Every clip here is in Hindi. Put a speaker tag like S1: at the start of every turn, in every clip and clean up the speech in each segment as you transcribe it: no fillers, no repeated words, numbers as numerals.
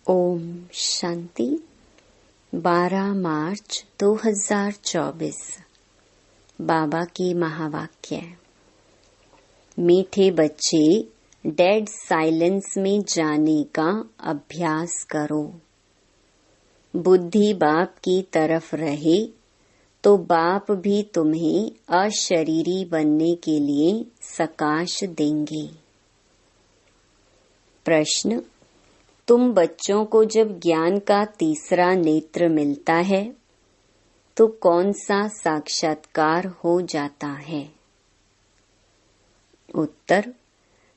S1: ओम शांति। 12 मार्च 2024। बाबा की महावाक्य। मीठे बच्चे, डेड साइलेंस में जाने का अभ्यास करो। बुद्धि बाप की तरफ रहे तो बाप भी तुम्हें अशरीरी बनने के लिए सकाश देंगे। प्रश्न: तुम बच्चों को जब ज्ञान का तीसरा नेत्र मिलता है तो कौन सा साक्षात्कार हो जाता है? उत्तर: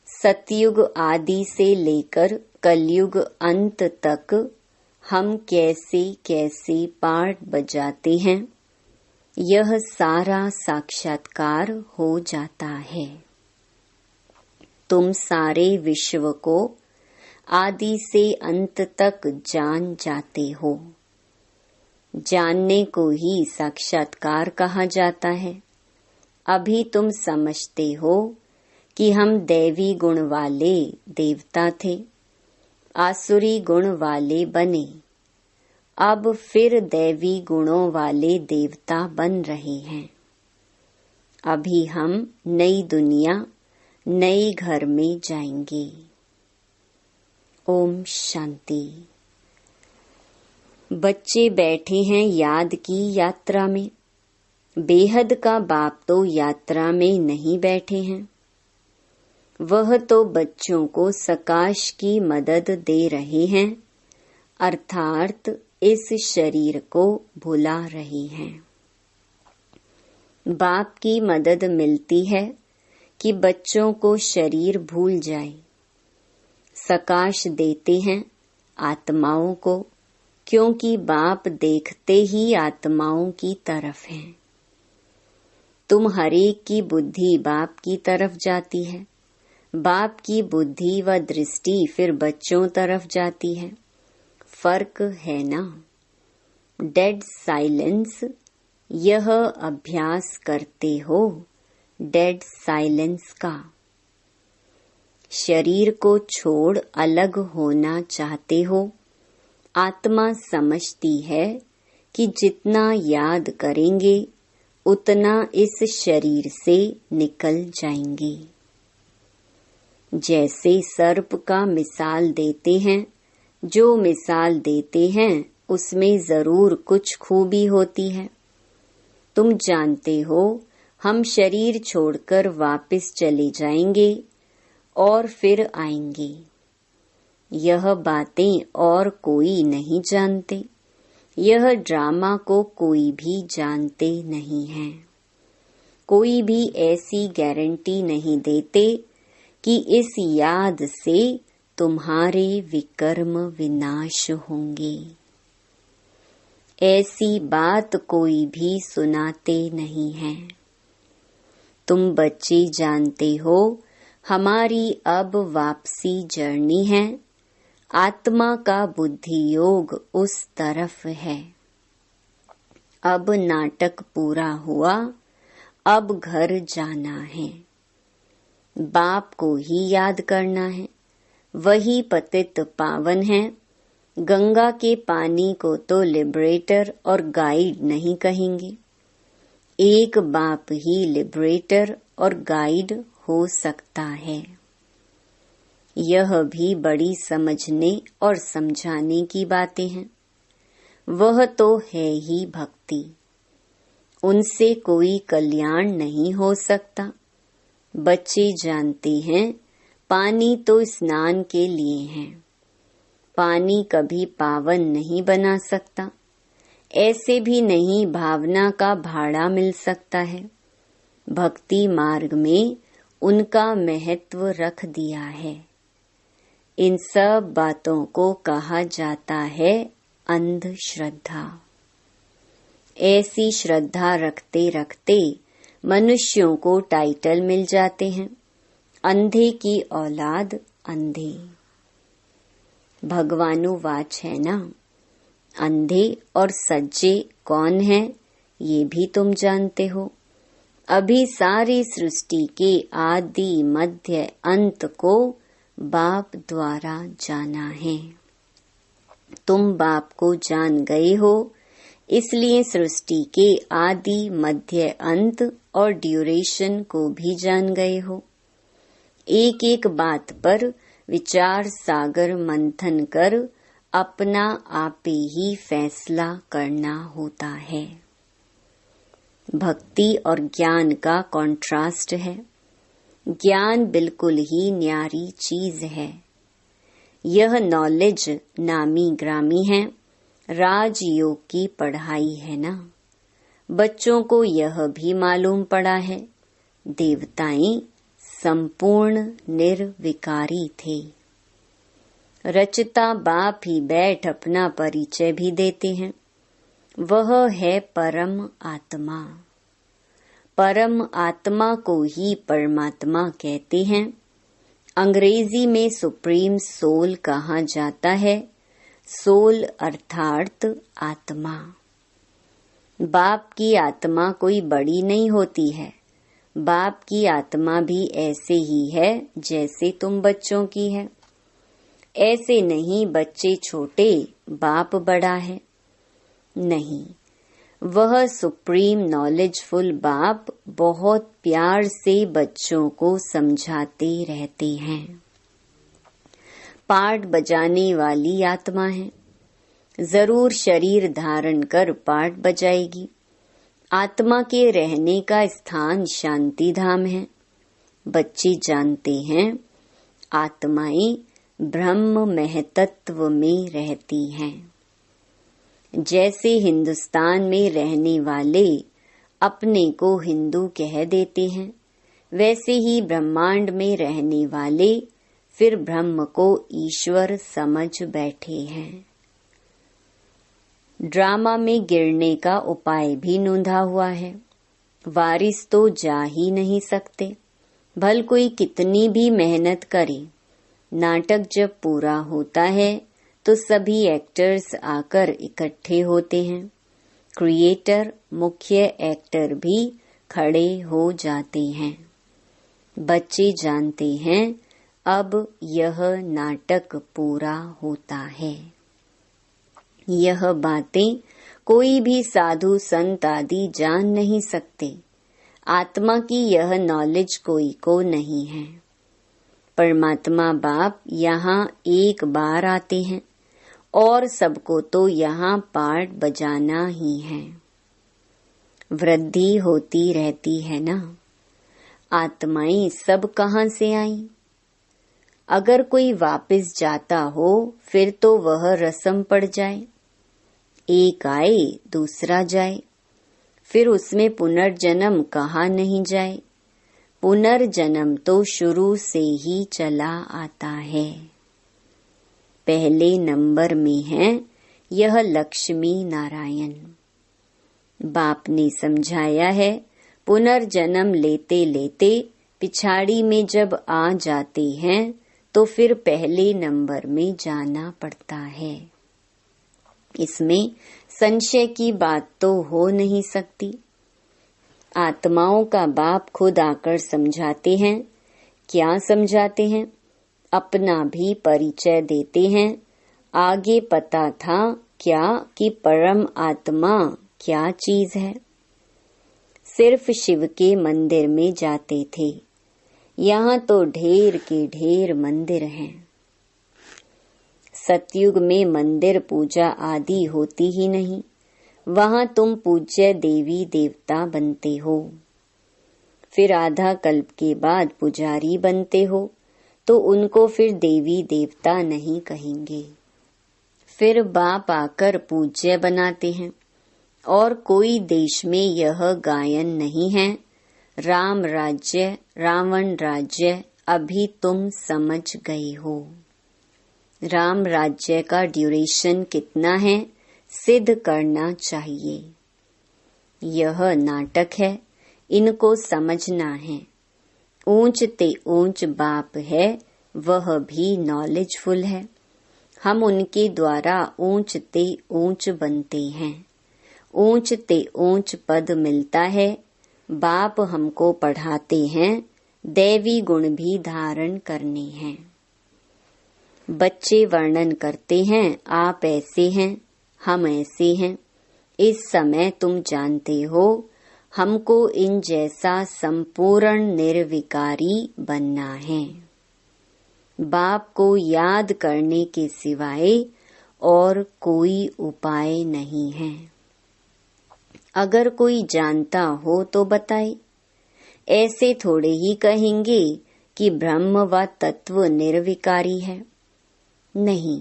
S1: सतयुग आदि से लेकर कलयुग अंत तक हम कैसे कैसे पाठ बजाते हैं, यह सारा साक्षात्कार हो जाता है। तुम सारे विश्व को आदि से अंत तक जान जाते हो। जानने को ही साक्षात्कार कहा जाता है। अभी तुम समझते हो कि हम दैवी गुण वाले देवता थे, आसुरी गुण वाले बने, अब फिर दैवी गुणों वाले देवता बन रहे हैं। अभी हम नई दुनिया, नए घर में जाएंगे। ओम शांति। बच्चे बैठे हैं याद की यात्रा में। बेहद का बाप तो यात्रा में नहीं बैठे हैं। वह तो बच्चों को सकाश की मदद दे रहे हैं, अर्थात इस शरीर को भुला रहे हैं। बाप की मदद मिलती है कि बच्चों को शरीर भूल जाए। सकाश देते हैं आत्माओं को, क्योंकि बाप देखते ही आत्माओं की तरफ हैं। तुम हरेक की बुद्धि बाप की तरफ जाती है, बाप की बुद्धि व दृष्टि फिर बच्चों तरफ जाती है। फर्क है ना? डेड साइलेंस, यह अभ्यास करते हो डेड साइलेंस का। शरीर को छोड़ अलग होना चाहते हो। आत्मा समझती है कि जितना याद करेंगे उतना इस शरीर से निकल जाएंगे। जैसे सर्प का मिसाल देते हैं, जो मिसाल देते हैं उसमें जरूर कुछ खूबी होती है। तुम जानते हो हम शरीर छोड़कर वापस चले जाएंगे और फिर आएंगे। यह बातें और कोई नहीं जानते। यह ड्रामा को कोई भी जानते नहीं है। कोई भी ऐसी गारंटी नहीं देते कि इस याद से तुम्हारे विकर्म विनाश होंगे। ऐसी बात कोई भी सुनाते नहीं है। तुम बच्चे जानते हो हमारी अब वापसी जर्नी है। आत्मा का बुद्धि योग उस तरफ है। अब नाटक पूरा हुआ, अब घर जाना है। बाप को ही याद करना है। वही पतित पावन है। गंगा के पानी को तो लिबरेटर और गाइड नहीं कहेंगे। एक बाप ही लिबरेटर और गाइड हो सकता है। यह भी बड़ी समझने और समझाने की बातें हैं। वह तो है ही भक्ति। उनसे कोई कल्याण नहीं हो सकता। बच्चे जानते हैं पानी तो स्नान के लिए है। पानी कभी पावन नहीं बना सकता। ऐसे भी नहीं भावना का भाड़ा मिल सकता है। भक्ति मार्ग में उनका महत्व रख दिया है। इन सब बातों को कहा जाता है अंधश्रद्धा। ऐसी श्रद्धा रखते रखते मनुष्यों को टाइटल मिल जाते हैं, अंधे की औलाद अंधे। भगवानुवाच है ना, अंधे और सज्जे कौन है ये भी तुम जानते हो। अभी सारी सृष्टि के आदि मध्य अंत को बाप द्वारा जाना है। तुम बाप को जान गए हो, इसलिए सृष्टि के आदि मध्य अंत और ड्यूरेशन को भी जान गए हो। एक एक बात पर विचार सागर मंथन कर अपना आपे ही फैसला करना होता है। भक्ति और ज्ञान का कॉन्ट्रास्ट है। ज्ञान बिल्कुल ही न्यारी चीज है। यह नॉलेज नामी ग्रामी है, राजयोग की पढ़ाई है ना। बच्चों को यह भी मालूम पड़ा है, देवताएं संपूर्ण निर्विकारी थे। रचता बाप ही बैठ अपना परिचय भी देते हैं, वह है परम आत्मा। परम आत्मा को ही परमात्मा कहते हैं। अंग्रेजी में सुप्रीम सोल कहा जाता है। सोल अर्थात आत्मा। बाप की आत्मा कोई बड़ी नहीं होती है। बाप की आत्मा भी ऐसे ही है जैसे तुम बच्चों की है। ऐसे नहीं बच्चे छोटे, बाप बड़ा है। नहीं, वह सुप्रीम नॉलेजफुल बाप बहुत प्यार से बच्चों को समझाते रहते हैं। पाठ बजाने वाली आत्मा है, जरूर शरीर धारण कर पाठ बजाएगी। आत्मा के रहने का स्थान शांति धाम है। बच्चे जानते हैं आत्माएं ब्रह्म महतत्व में रहती हैं। जैसे हिंदुस्तान में रहने वाले अपने को हिंदू कह देते हैं, वैसे ही ब्रह्मांड में रहने वाले फिर ब्रह्म को ईश्वर समझ बैठे हैं। ड्रामा में गिरने का उपाय भी नोंधा हुआ है। वारिस तो जा ही नहीं सकते, भल कोई कितनी भी मेहनत करे। नाटक जब पूरा होता है तो सभी एक्टर्स आकर इकट्ठे होते हैं। क्रिएटर, मुख्य एक्टर भी खड़े हो जाते हैं। बच्चे जानते हैं अब यह नाटक पूरा होता है। यह बातें कोई भी साधु संत आदि जान नहीं सकते। आत्मा की यह नॉलेज कोई को नहीं है। परमात्मा बाप यहाँ एक बार आते हैं और सबको तो यहाँ पाठ बजाना ही है। वृद्धि होती रहती है ना। आत्माएं सब कहाँ से आई? अगर कोई वापस जाता हो फिर तो वह रस्म पड़ जाए। एक आए दूसरा जाए, फिर उसमें पुनर्जन्म कहा नहीं जाए। पुनर्जन्म तो शुरू से ही चला आता है। पहले नंबर में है यह लक्ष्मी नारायण। बाप ने समझाया है, पुनर्जन्म लेते लेते पिछाड़ी में जब आ जाते हैं तो फिर पहले नंबर में जाना पड़ता है। इसमें संशय की बात तो हो नहीं सकती। आत्माओं का बाप खुद आकर समझाते हैं। क्या समझाते हैं? अपना भी परिचय देते हैं। आगे पता था क्या कि परम आत्मा क्या चीज है। सिर्फ शिव के मंदिर में जाते थे, यहाँ तो ढेर के ढेर मंदिर हैं। सतयुग में मंदिर पूजा आदि होती ही नहीं, वहाँ तुम पूज्य देवी देवता बनते हो। फिर आधा कल्प के बाद पुजारी बनते हो तो उनको फिर देवी देवता नहीं कहेंगे। फिर बाप आकर पूज्य बनाते हैं। और कोई देश में यह गायन नहीं है, राम राज्य रावण राज्य अभी तुम समझ गए हो। राम राज्य का ड्यूरेशन कितना है सिद्ध करना चाहिए। यह नाटक है, इनको समझना है। ऊंच ते ऊंच बाप है, वह भी नॉलेजफुल है। हम उनके द्वारा ऊंच ते ऊंच बनते हैं। ऊंच ते ऊंच पद मिलता है। बाप हमको पढ़ाते हैं दैवी गुण भी धारण करने हैं। बच्चे वर्णन करते हैं, आप ऐसे हैं, हम ऐसे हैं। इस समय तुम जानते हो हमको इन जैसा संपूर्ण निर्विकारी बनना है। बाप को याद करने के सिवाय और कोई उपाय नहीं है। अगर कोई जानता हो तो बताए। ऐसे थोड़े ही कहेंगे कि ब्रह्म व तत्व निर्विकारी है। नहीं,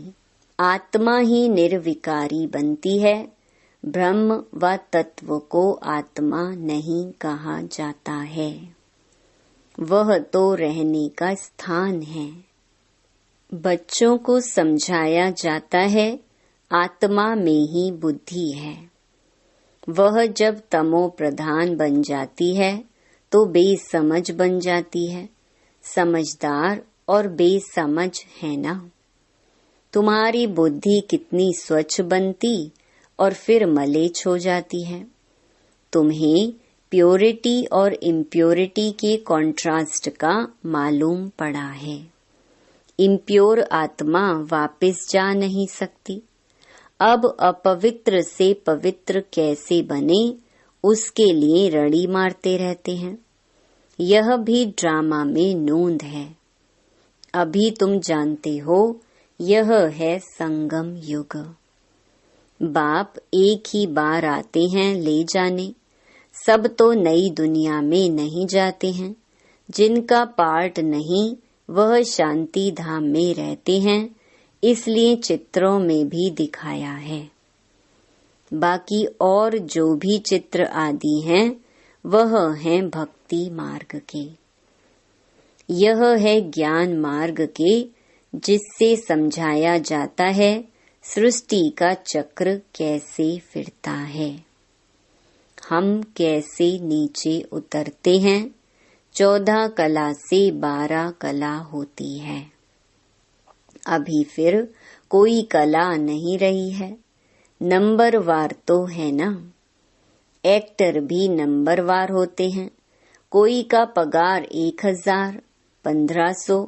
S1: आत्मा ही निर्विकारी बनती है। ब्रह्म व तत्व को आत्मा नहीं कहा जाता है, वह तो रहने का स्थान है। बच्चों को समझाया जाता है आत्मा में ही बुद्धि है। वह जब तमो प्रधान बन जाती है तो बेसमझ बन जाती है। समझदार और बेसमझ है ना। तुम्हारी बुद्धि कितनी स्वच्छ बनती और फिर मलेच्छ हो जाती है। तुम्हें प्योरिटी और इम्प्योरिटी के कॉन्ट्रास्ट का मालूम पड़ा है। इम्प्योर आत्मा वापस जा नहीं सकती। अब अपवित्र से पवित्र कैसे बने, उसके लिए रड़ी मारते रहते हैं। यह भी ड्रामा में नोंद है। अभी तुम जानते हो यह है संगम युग। बाप एक ही बार आते हैं ले जाने। सब तो नई दुनिया में नहीं जाते हैं। जिनका पार्ट नहीं वह शांति धाम में रहते हैं, इसलिए चित्रों में भी दिखाया है। बाकी और जो भी चित्र आदि हैं वह हैं भक्ति मार्ग के। यह है ज्ञान मार्ग के, जिससे समझाया जाता है सृष्टि का चक्र कैसे फिरता है, हम कैसे नीचे उतरते हैं। 14 कला से 12 कला होती है। अभी फिर कोई कला नहीं रही है। नंबरवार तो है ना। एक्टर भी नंबरवार होते हैं। कोई का पगार 1000, 1500,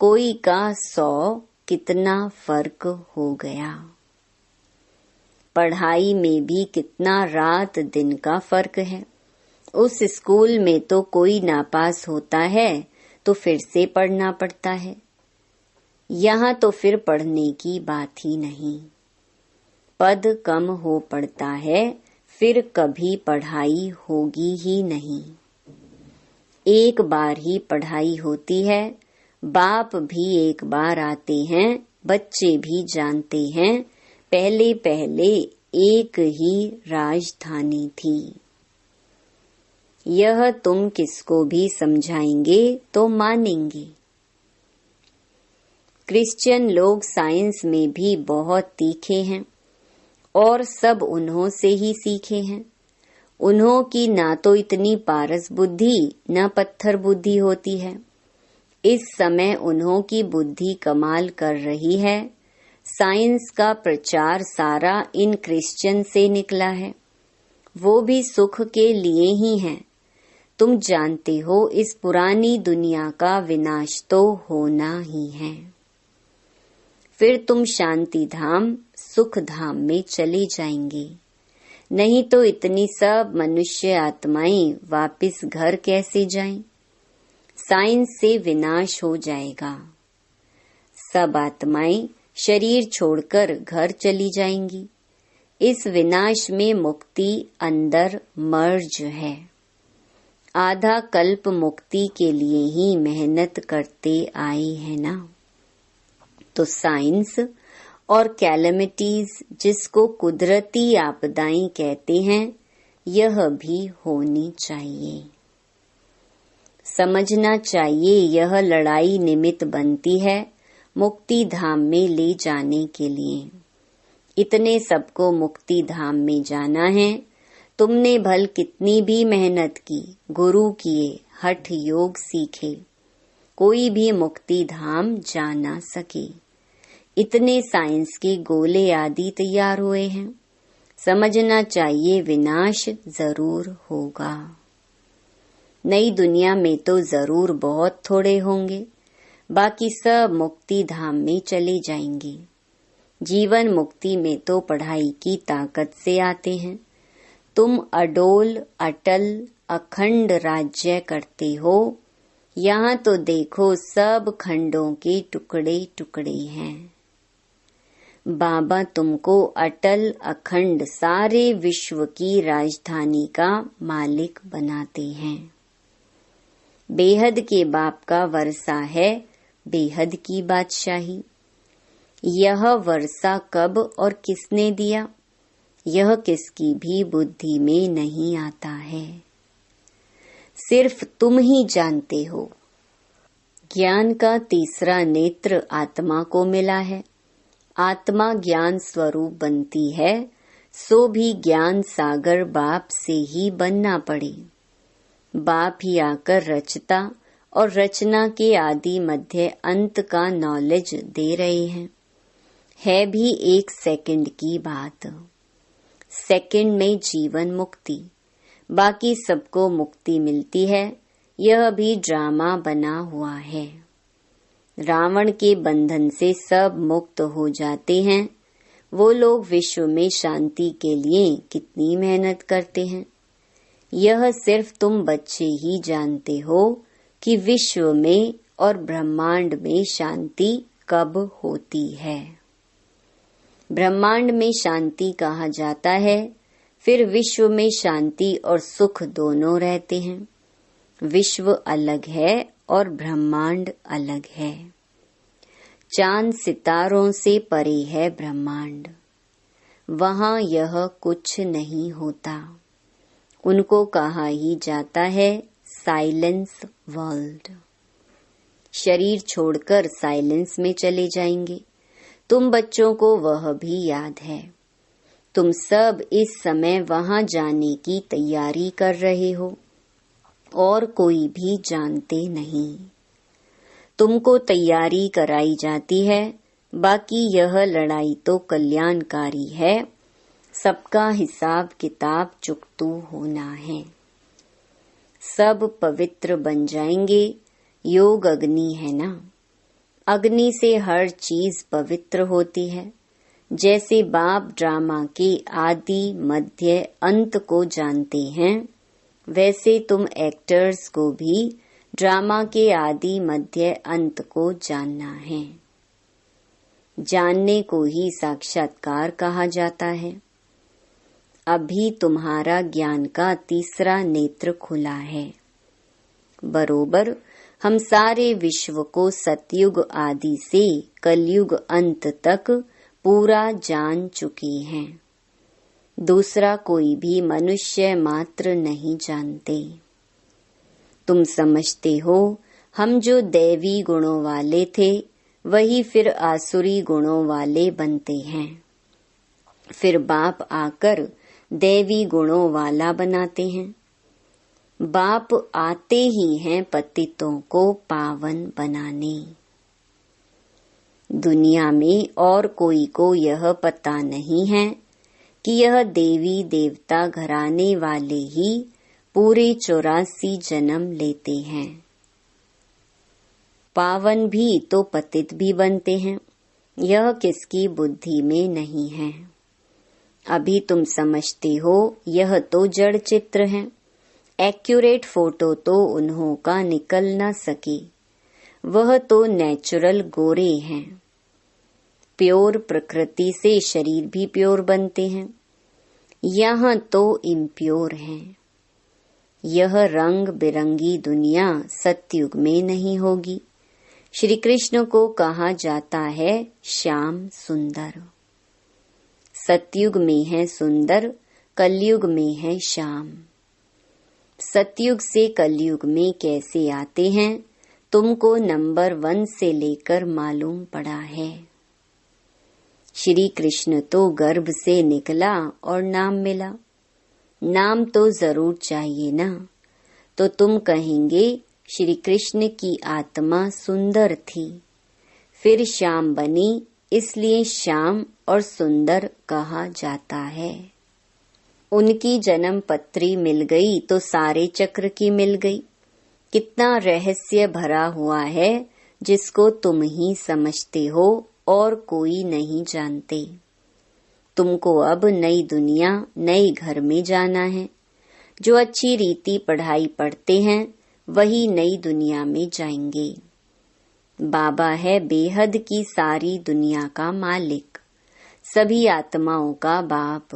S1: कोई का 100। कितना फर्क हो गया। पढ़ाई में भी कितना रात दिन का फर्क है। उस स्कूल में तो कोई नापास होता है तो फिर से पढ़ना पड़ता है। यहाँ तो फिर पढ़ने की बात ही नहीं। पद कम हो पड़ता है, फिर कभी पढ़ाई होगी ही नहीं। एक बार ही पढ़ाई होती है। बाप भी एक बार आते हैं, बच्चे भी जानते हैं पहले पहले एक ही राजधानी थी। यह तुम किसको भी समझाएंगे तो मानेंगे। क्रिश्चियन लोग साइंस में भी बहुत तीखे हैं और सब उन्हों से ही सीखे हैं। उन्हों की ना तो इतनी पारस बुद्धि न पत्थर बुद्धि होती है। इस समय उन्हों की बुद्धि कमाल कर रही है। साइंस का प्रचार सारा इन क्रिश्चियन से निकला है। वो भी सुख के लिए ही है। तुम जानते हो इस पुरानी दुनिया का विनाश तो होना ही है। फिर तुम शांति धाम सुख धाम में चले जाएंगे। नहीं तो इतनी सब मनुष्य आत्माएं वापिस घर कैसे जाएं? साइंस से विनाश हो जाएगा। सब आत्माएं शरीर छोड़कर घर चली जाएंगी। इस विनाश में मुक्ति अंदर मर्ज है। आधा कल्प मुक्ति के लिए ही मेहनत करते आए हैं ना। तो साइंस और कैलेमिटीज, जिसको कुदरती आपदाएं कहते हैं, यह भी होनी चाहिए। समझना चाहिए यह लड़ाई निमित्त बनती है मुक्ति धाम में ले जाने के लिए। इतने सबको मुक्ति धाम में जाना है। तुमने भल कितनी भी मेहनत की, गुरु किए, हठ योग सीखे, कोई भी मुक्ति धाम जा ना सके। इतने साइंस के गोले आदि तैयार हुए हैं। समझना चाहिए विनाश जरूर होगा। नई दुनिया में तो जरूर बहुत थोड़े होंगे। बाकी सब मुक्ति धाम में चले जाएंगे। जीवन मुक्ति में तो पढ़ाई की ताकत से आते हैं। तुम अडोल अटल अखंड राज्य करते हो। यहाँ तो देखो सब खंडों के टुकड़े टुकड़े हैं। बाबा तुमको अटल अखंड सारे विश्व की राजधानी का मालिक बनाते हैं। बेहद के बाप का वर्षा है बेहद की बादशाही। यह वर्षा कब और किसने दिया, यह किसकी भी बुद्धि में नहीं आता है। सिर्फ तुम ही जानते हो। ज्ञान का तीसरा नेत्र आत्मा को मिला है। आत्मा ज्ञान स्वरूप बनती है, सो भी ज्ञान सागर बाप से ही बनना पड़े। बाप ही आकर रचता और रचना के आदि मध्य अंत का नॉलेज दे रहे हैं। है भी 1 सेकंड की बात। सेकंड में जीवन मुक्ति, बाकी सबको मुक्ति मिलती है। यह भी ड्रामा बना हुआ है। रावण के बंधन से सब मुक्त हो जाते हैं। वो लोग विश्व में शांति के लिए कितनी मेहनत करते हैं। यह सिर्फ तुम बच्चे ही जानते हो कि विश्व में और ब्रह्मांड में शांति कब होती है। ब्रह्मांड में शांति कहा जाता है, फिर विश्व में शांति और सुख दोनों रहते हैं। विश्व अलग है और ब्रह्मांड अलग है। चांद सितारों से परे है ब्रह्मांड। वहाँ यह कुछ नहीं होता। उनको कहा ही जाता है साइलेंस वर्ल्ड। शरीर छोड़कर साइलेंस में चले जाएंगे। तुम बच्चों को वह भी याद है। तुम सब इस समय वहाँ जाने की तैयारी कर रहे हो और कोई भी जानते नहीं। तुमको तैयारी कराई जाती है। बाकी यह लड़ाई तो कल्याणकारी है। सबका हिसाब किताब चुकतू होना है। सब पवित्र बन जाएंगे। योग अग्नि है ना। अग्नि से हर चीज पवित्र होती है। जैसे बाप ड्रामा के आदि मध्य अंत को जानते हैं, वैसे तुम एक्टर्स को भी ड्रामा के आदि मध्य अंत को जानना है। जानने को ही साक्षात्कार कहा जाता है। अभी तुम्हारा ज्ञान का तीसरा नेत्र खुला है। बरोबर हम सारे विश्व को सतयुग आदि से कलयुग अंत तक पूरा जान चुके हैं। दूसरा कोई भी मनुष्य मात्र नहीं जानते। तुम समझते हो हम जो दैवी गुणों वाले थे वही फिर आसुरी गुणों वाले बनते हैं। फिर बाप आकर दैवी गुणों वाला बनाते हैं। बाप आते ही हैं पतितों को पावन बनाने। दुनिया में और कोई को यह पता नहीं है कि यह देवी देवता घराने वाले ही पूरे 84 जन्म लेते हैं। पावन भी तो पतित भी बनते हैं। यह किसकी बुद्धि में नहीं है। अभी तुम समझते हो यह तो जड़ चित्र है। एक्यूरेट फोटो तो उन्हों का निकल न सके। वह तो नेचुरल गोरे हैं। प्योर प्रकृति से शरीर भी प्योर बनते हैं। यहाँ तो इम्प्योर हैं। यह रंग बिरंगी दुनिया सतयुग में नहीं होगी। श्री कृष्ण को कहा जाता है श्याम सुंदर। सतयुग में है सुंदर, कलयुग में है श्याम। सतयुग से कलयुग में कैसे आते हैं तुमको नंबर 1 से लेकर मालूम पड़ा है। श्री कृष्ण तो गर्भ से निकला और नाम मिला। नाम तो जरूर चाहिए ना। तो तुम कहेंगे श्री कृष्ण की आत्मा सुंदर थी, फिर श्याम बनी, इसलिए श्याम और सुंदर कहा जाता है। उनकी जन्म पत्री मिल गई तो सारे चक्र की मिल गई। कितना रहस्य भरा हुआ है जिसको तुम ही समझते हो और कोई नहीं जानते। तुमको अब नई दुनिया, नए घर में जाना है। जो अच्छी रीति पढ़ाई पढ़ते हैं वही नई दुनिया में जाएंगे। बाबा है बेहद की सारी दुनिया का मालिक, सभी आत्माओं का बाप।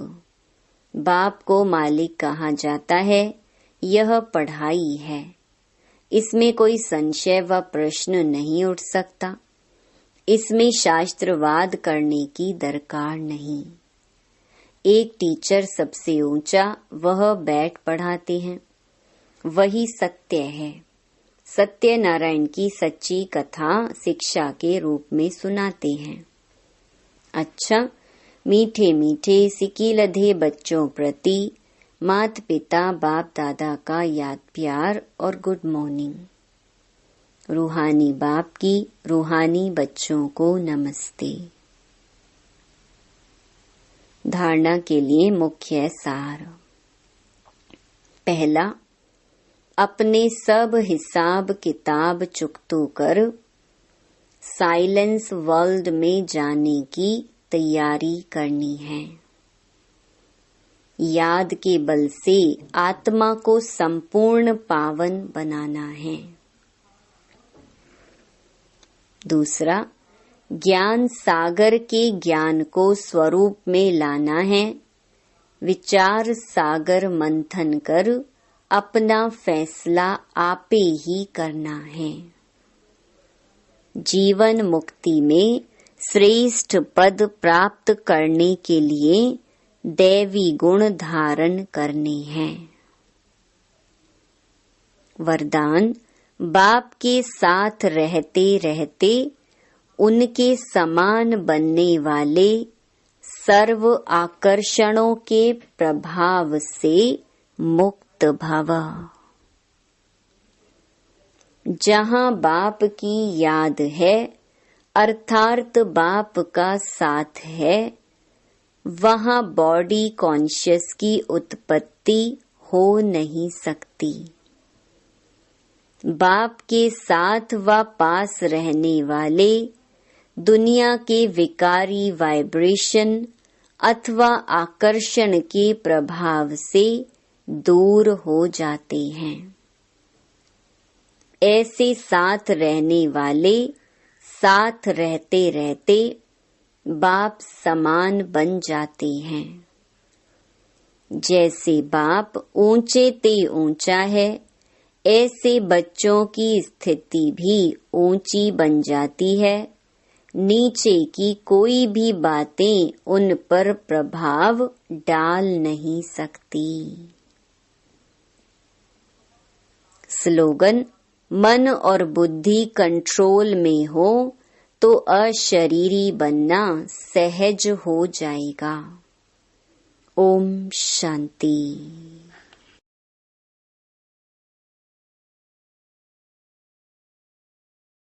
S1: बाप को मालिक कहा जाता है, यह पढ़ाई है। इसमें कोई संशय व प्रश्न नहीं उठ सकता। इसमें शास्त्रवाद करने की दरकार नहीं। एक टीचर सबसे ऊंचा, वह बैठ पढ़ाते हैं, वही सत्य है। सत्यनारायण की सच्ची कथा शिक्षा के रूप में सुनाते हैं। अच्छा, मीठे मीठे सिकी लधे बच्चों प्रति माता पिता बाप दादा का याद प्यार और गुड मॉर्निंग। रूहानी बाप की रूहानी बच्चों को नमस्ते। धारणा के लिए मुख्य सार। पहला, अपने सब हिसाब किताब चुकतो कर साइलेंस वर्ल्ड में जाने की तैयारी करनी है। याद के बल से आत्मा को संपूर्ण पावन बनाना है। दूसरा, ज्ञान सागर के ज्ञान को स्वरूप में लाना है। विचार सागर मंथन कर अपना फैसला आपे ही करना है। जीवन मुक्ति में श्रेष्ठ पद प्राप्त करने के लिए दैवी गुण धारण करने हैं। वरदान, बाप के साथ रहते रहते उनके समान बनने वाले सर्व आकर्षणों के प्रभाव से मुक्त भव। जहाँ बाप की याद है अर्थात बाप का साथ है, वहाँ बॉडी कॉन्शियस की उत्पत्ति हो नहीं सकती। बाप के साथ व पास रहने वाले दुनिया के विकारी वाइब्रेशन अथवा आकर्षण के प्रभाव से दूर हो जाते हैं। ऐसे साथ रहने वाले साथ रहते रहते बाप समान बन जाते हैं। जैसे बाप ऊंचे ते ऊंचा है, ऐसे बच्चों की स्थिति भी ऊंची बन जाती है। नीचे की कोई भी बातें उन पर प्रभाव डाल नहीं सकती। स्लोगन, मन और बुद्धि कंट्रोल में हो तो अशरीरी बनना सहज हो जाएगा। ओम शांति।